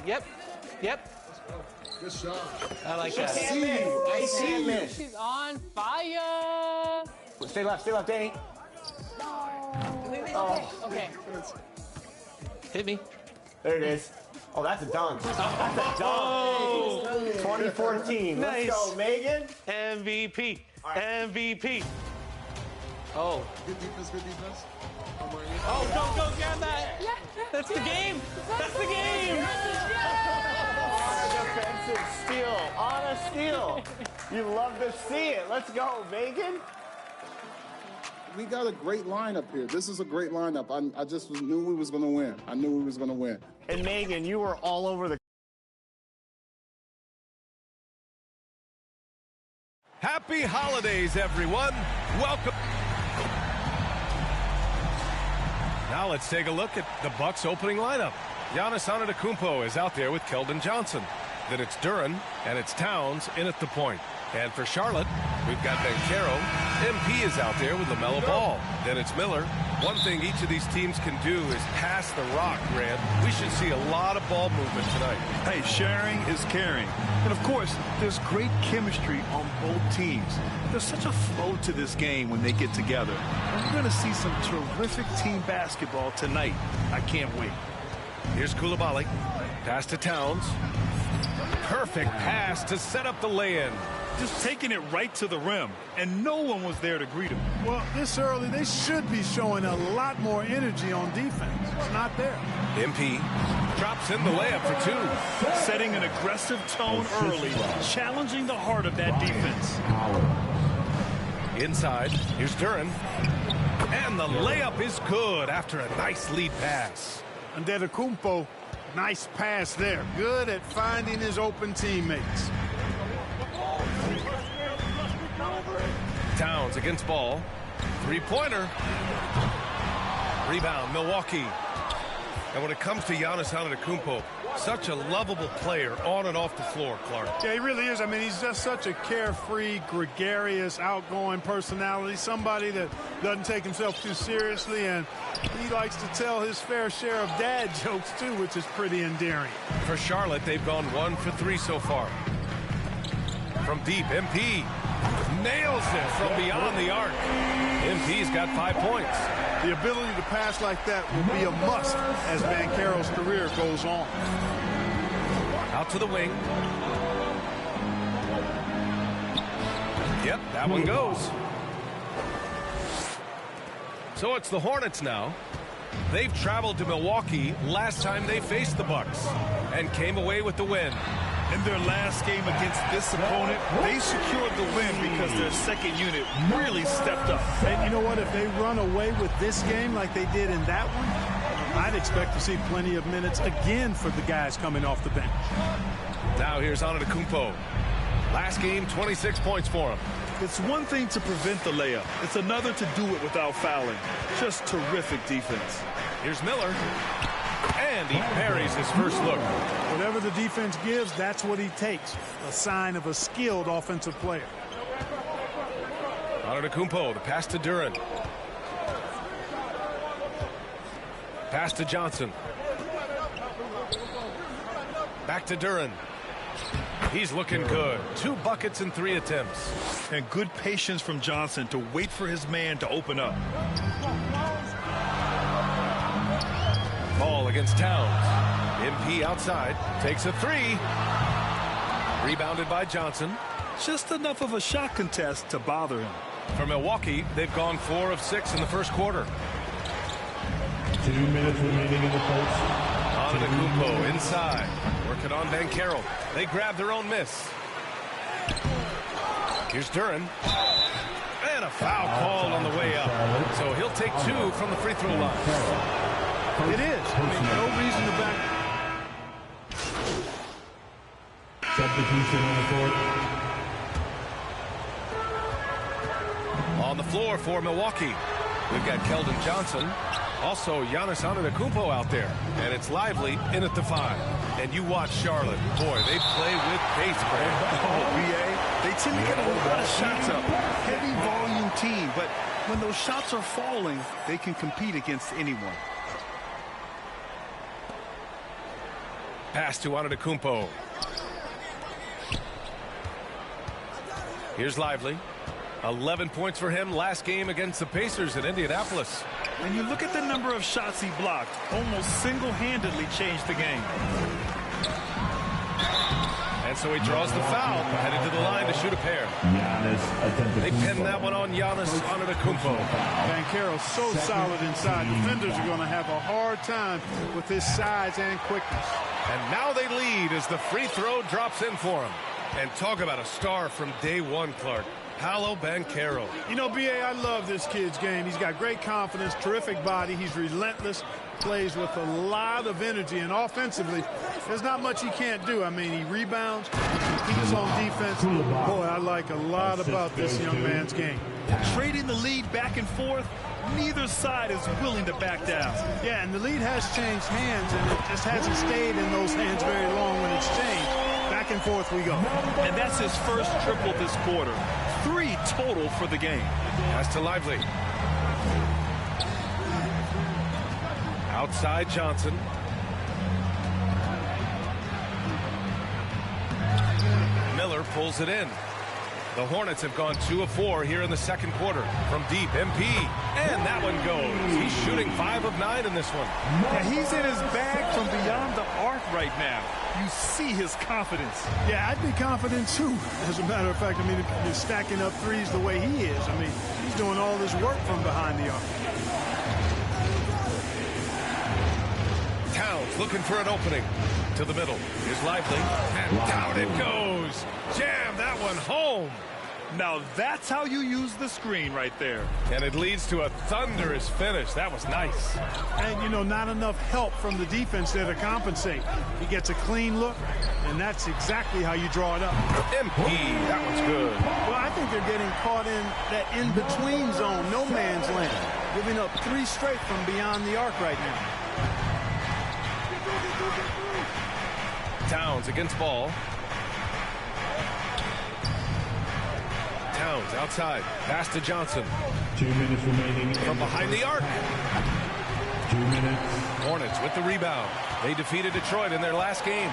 Yep. Yep. Good shot. I like that. I see it. She's on fire. Stay left, Danny. Oh. Okay. Hit me. There it is. Oh, that's a dunk. That's a dunk. 2014. Nice. Let's go, Megan. MVP. Right. MVP. Oh. Good defense, good defense. Oh, go grab that. That's the game. That's the game. Defensive steal. On a steal. You love to see it. Let's go, Megan. We got a great lineup here. This is a great lineup. I just knew we was going to win. I knew we was going to win. And Megan, you were all over the... Happy holidays, everyone. Welcome. Now let's take a look at the Bucks' opening lineup. Giannis Antetokounmpo is out there with Keldon Johnson. Then it's Duren and it's Towns in at the point. And for Charlotte, we've got Banchero. MP is out there with LaMelo Ball. Then it's Miller. One thing each of these teams can do is pass the rock, Grant. We should see a lot of ball movement tonight. Hey, sharing is caring. And, of course, there's great chemistry on both teams. There's such a flow to this game when they get together. And we're going to see some terrific team basketball tonight. I can't wait. Here's Coulibaly. Pass to Towns. Perfect pass to set up the lay-in. Just taking it right to the rim, and no one was there to greet him. Well, this early, they should be showing a lot more energy on defense. It's not there. MP drops in the layup for two. Setting an aggressive tone early, challenging the heart of that defense. Inside, here's Duren. And the layup is good after a nice lead pass. Antetokounmpo, nice pass there. Good at finding his open teammates. Towns against Ball. Three-pointer. Rebound, Milwaukee. And when it comes to Giannis Antetokounmpo, such a lovable player on and off the floor, Clark. Yeah, he really is. I mean, he's just such a carefree, gregarious, outgoing personality. Somebody that doesn't take himself too seriously, and he likes to tell his fair share of dad jokes, too, which is pretty endearing. For Charlotte, they've gone 1 for 3 so far. From deep, MP nails it from beyond the arc. MP's got 5 points. The ability to pass like that will be a must as Banchero's career goes on. Out to the wing. Yep, that one goes. So it's the Hornets now. They've traveled to Milwaukee last time they faced the Bucks and came away with the win. In their last game against this opponent, they secured the win because their second unit really stepped up. And you know what? If they run away with this game like they did in that one, I'd expect to see plenty of minutes again for the guys coming off the bench. Now here's Antetokounmpo. Last game, 26 points for him. It's one thing to prevent the layup. It's another to do it without fouling. Just terrific defense. Here's Miller. And he parries his first look. Whatever the defense gives, that's what he takes. A sign of a skilled offensive player. Antetokounmpo, the pass to Duren. Pass to Johnson. Back to Duren. He's looking good. 2 buckets in 3 attempts. And good patience from Johnson to wait for his man to open up. Ball against Towns. MP outside. Takes a 3. Rebounded by Johnson. Just enough of a shot contest to bother him. For Milwaukee, they've gone 4 of 6 in the first quarter. 2 minutes remaining in the first. Antetokounmpo inside. Working on Banchero. They grab their own miss. Here's Duren. And a foul called on the way up. So he'll take 2 from the free throw line. It is. I mean, no reason to back. Substitution on the court. On the floor for Milwaukee, we've got Keldon Johnson. Also, Giannis Antetokounmpo out there. And it's Lively in at the 5. And you watch Charlotte. Boy, they play with pace, Grant. Oh, BA, they tend to get a lot of shots up. Heavy volume team, but when those shots are falling, they can compete against anyone. Pass to Antetokounmpo. Here's Lively. 11 points for him last game against the Pacers in Indianapolis. And you look at the number of shots he blocked, almost single-handedly changed the game. And so he draws the foul, headed to the line to shoot a pair. They pin that one on Giannis Antetokounmpo. Banchero's so solid inside. Defenders are going to have a hard time with his size and quickness. And now they lead as the free throw drops in for him. And talk about a star from day one, Clark. Paolo Banchero. You know, B.A., I love this kid's game. He's got great confidence, terrific body. He's relentless, plays with a lot of energy, and offensively, there's not much he can't do. I mean, he rebounds, he competes on defense. Boy, I like a lot about this young man's game. Trading the lead back and forth, neither side is willing to back down. Yeah, and the lead has changed hands, and it just hasn't stayed in those hands very long when it's changed. Back and forth we go. And that's his first triple this quarter. 3 total for the game. Pass to Lively. Outside Johnson. Miller pulls it in. The Hornets have gone 2 of 4 here in the second quarter. From deep, MP. And that one goes. He's shooting 5 of 9 in this one. Yeah, he's in his bag from beyond the arc right now. You see his confidence. Yeah, I'd be confident too. As a matter of fact, I mean, if you're stacking up threes the way he is, I mean, he's doing all this work from behind the arc. Towns looking for an opening. To the middle. Here's Lively. And down it goes. Jam that one home. Now that's how you use the screen right there. And it leads to a thunderous finish. That was nice. And, you know, not enough help from the defense there to compensate. He gets a clean look, and that's exactly how you draw it up. MP, that one's good. Well, I think they're getting caught in that in-between zone, no man's land, giving up 3 straight from beyond the arc right now. Towns against ball. Towns outside. Pass to Johnson. 2 minutes remaining. From behind the arc. 2 minutes. Hornets with the rebound. They defeated Detroit in their last game.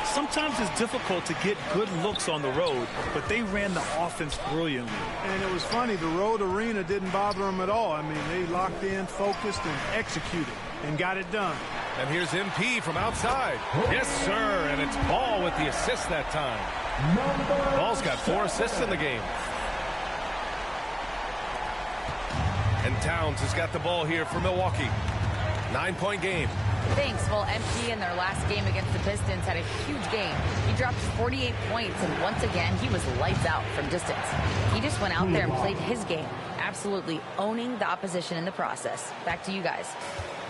Sometimes it's difficult to get good looks on the road, but they ran the offense brilliantly. And it was funny, the road arena didn't bother them at all. I mean, they locked in, focused, and executed, and got it done. And here's MP from outside. Yes, sir, and it's Ball with the assist that time. Ball's got 4 assists in the game. And Towns has got the ball here for Milwaukee. 9-point game. Thanks. Well, MP in their last game against the Pistons had a huge game. He dropped 48 points, and once again, he was lights out from distance. He just went out there and played his game, absolutely owning the opposition in the process. Back to you guys.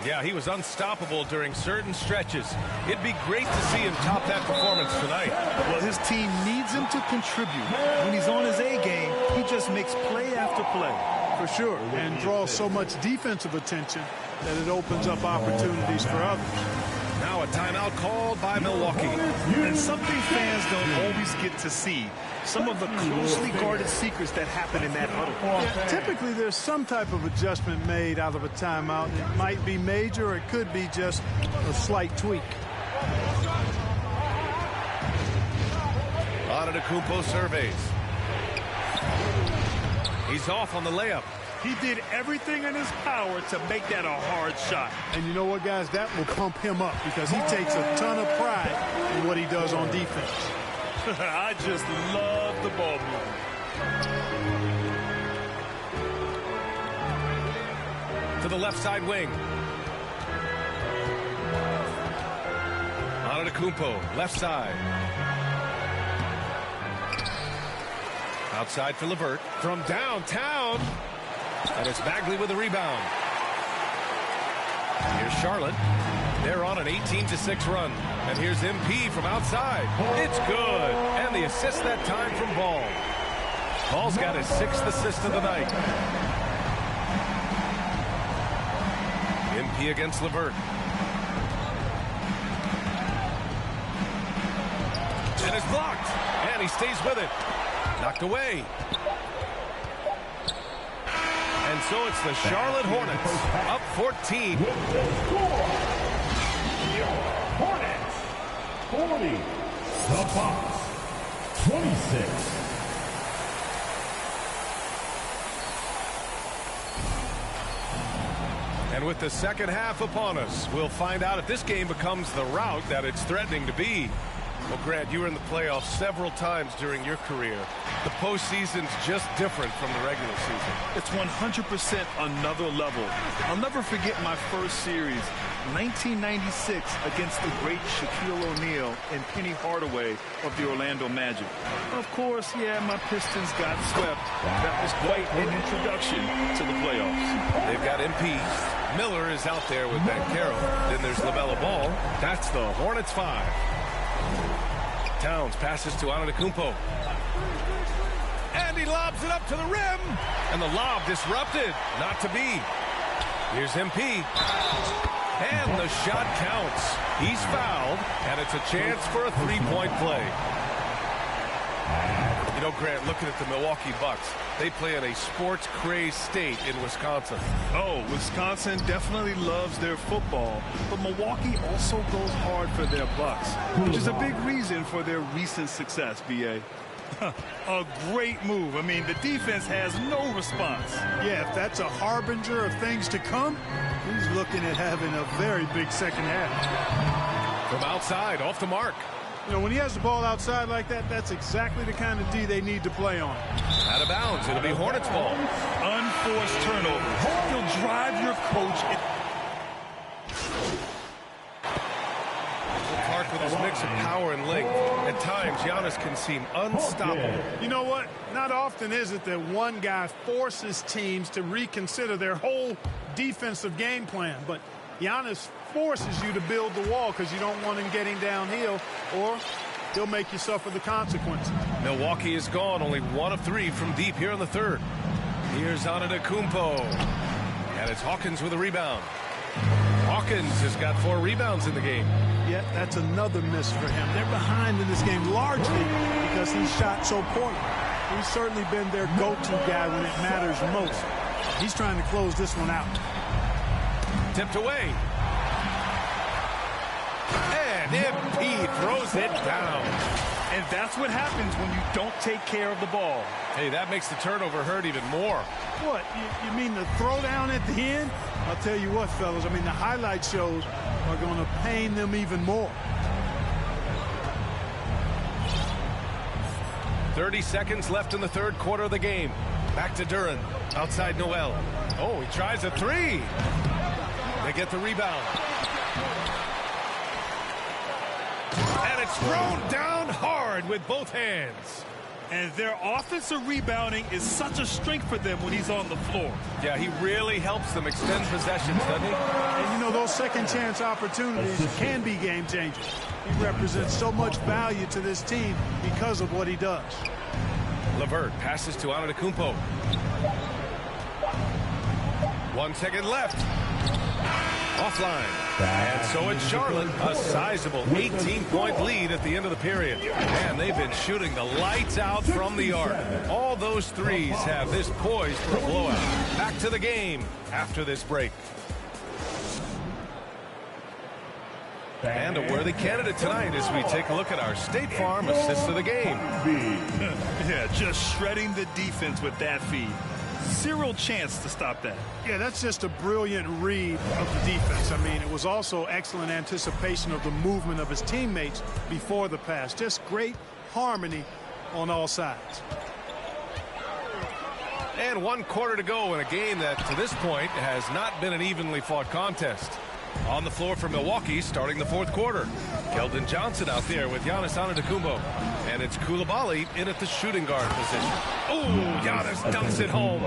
Yeah, he was unstoppable during certain stretches. It'd be great to see him top that performance tonight. Well, his team needs him to contribute. When he's on his A game, he just makes play after play. For sure, and draws so much defensive attention that it opens up opportunities for others. Now a timeout called by Milwaukee. And something fans don't always get to see. Some of the closely guarded secrets that happen in that huddle. Yeah, typically, there's some type of adjustment made out of a timeout. It might be major, or it could be just a slight tweak. Antetokounmpo surveys. He's off on the layup. He did everything in his power to make that a hard shot. And you know what, guys? That will pump him up because he takes a ton of pride in what he does on defense. I just love the ball movement. To the left side wing. Antetokounmpo, left side. Outside for LeVert. From downtown. And it's Bagley with the rebound. Here's Charlotte. They're on an 18-6 run. And here's MP from outside. It's good. And the assist that time from Ball. Ball's got his 6th assist of the night. MP against LeVert. And it's blocked. And he stays with it. Knocked away. And so it's the Charlotte Hornets up 14. 40. The Bucks, 26. And with the second half upon us, we'll find out if this game becomes the rout that it's threatening to be. Well, Grant, you were in the playoffs several times during your career. The postseason's just different from the regular season. It's 100% another level. I'll never forget my first series, 1996, against the great Shaquille O'Neal and Penny Hardaway of the Orlando Magic. Of course, yeah, my Pistons got swept. That was quite an introduction to the playoffs. They've got MP. Miller is out there with Bankero. Then there's LaMelo Ball. That's the Hornets 5. Towns passes to Antetokounmpo. And he lobs it up to the rim. And the lob disrupted. Not to be. Here's MP. And the shot counts. He's fouled. And it's a chance for a three-point play. You know, Grant, looking at the Milwaukee Bucks, they play in a sports-crazed state in Wisconsin. Oh, Wisconsin definitely loves their football, but Milwaukee also goes hard for their Bucks, which is a big reason for their recent success, B.A. A great move. I mean, the defense has no response. Yeah, if that's a harbinger of things to come, he's looking at having a very big second half. From outside, off the mark. You know, when he has the ball outside like that, that's exactly the kind of D they need to play on. Out of bounds. It'll be Hornets ball. Unforced turnovers. He'll drive your coach. Clark with his mix of power and length. At times, Giannis can seem unstoppable. You know what? Not often is it that one guy forces teams to reconsider their whole defensive game plan, but Giannis forces you to build the wall because you don't want him getting downhill, or he'll make you suffer the consequences. Milwaukee is gone, only 1 of 3 from deep here in the third. Here's Antetokounmpo. And it's Hawkins with a rebound. Hawkins has got 4 rebounds in the game. Yeah, that's another miss for him. They're behind in this game largely because he shot so poorly. He's certainly been their go-to guy when it matters most. He's trying to close this one out. Tipped away. And MP throws it down. And that's what happens when you don't take care of the ball. Hey, that makes the turnover hurt even more. What? You mean the throwdown at the end? I'll tell you what, fellas. I mean, the highlight shows are going to pain them even more. 30 seconds left in the third quarter of the game. Back to Duren. Outside Noel. Oh, he tries a 3. They get the rebound. And it's thrown down hard with both hands. And their offensive rebounding is such a strength for them when he's on the floor. Yeah, he really helps them extend possessions, doesn't he? And you know, those second chance opportunities can be game changers. He represents so much value to this team because of what he does. LeVert passes to Antetokounmpo. 1 second left. Offline. And so it's Charlotte, a sizable 18-point lead at the end of the period. And they've been shooting the lights out from the arc. All those threes have this poised for a blowout. Back to the game after this break. And a worthy candidate tonight as we take a look at our State Farm assist of the game. Yeah, just shredding the defense with that feed. Zero chance to stop that. Yeah, that's just a brilliant read of the defense. I mean, it was also excellent anticipation of the movement of his teammates before the pass. Just great harmony on all sides. And 1 quarter to go in a game that, to this point, has not been an evenly fought contest. On the floor for Milwaukee, starting the fourth quarter. Keldon Johnson out there with Giannis Antetokounmpo. And it's Coulibaly in at the shooting guard position. Oh, Giannis dunks it home.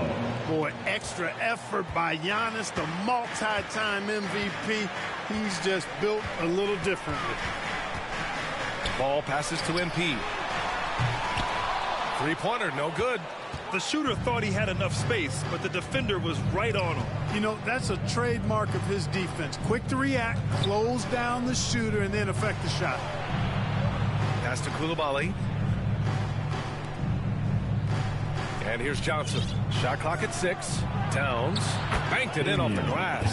Boy, extra effort by Giannis, the multi-time MVP. He's just built a little differently. Ball passes to MP. Three-pointer, no good. The shooter thought he had enough space, but the defender was right on him. You know, that's a trademark of his defense. Quick to react, close down the shooter, and then affect the shot. Pass to Coulibaly. And here's Johnson. Shot clock at 6. Towns banked it in off the glass.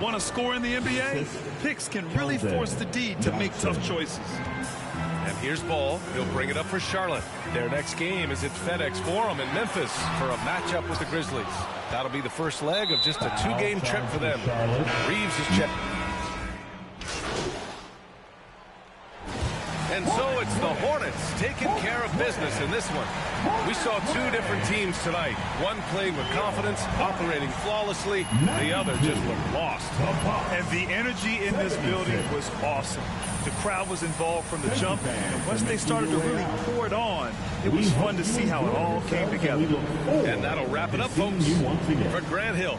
Want to score in the NBA? Picks can really force the D to make tough choices. And here's Ball. He'll bring it up for Charlotte. Their next game is at FedEx Forum in Memphis for a matchup with the Grizzlies. That'll be the first leg of just a 2-game trip for them. Reeves is checked. And so it's the Hornets taking care of business in this one. We saw two different teams tonight. One playing with confidence, operating flawlessly. The other just looked lost. And the energy in this building was awesome. The crowd was involved from the jump, and once they started to really pour it on, it was fun to see how it all came together. And that'll wrap it up, folks. For Grant Hill.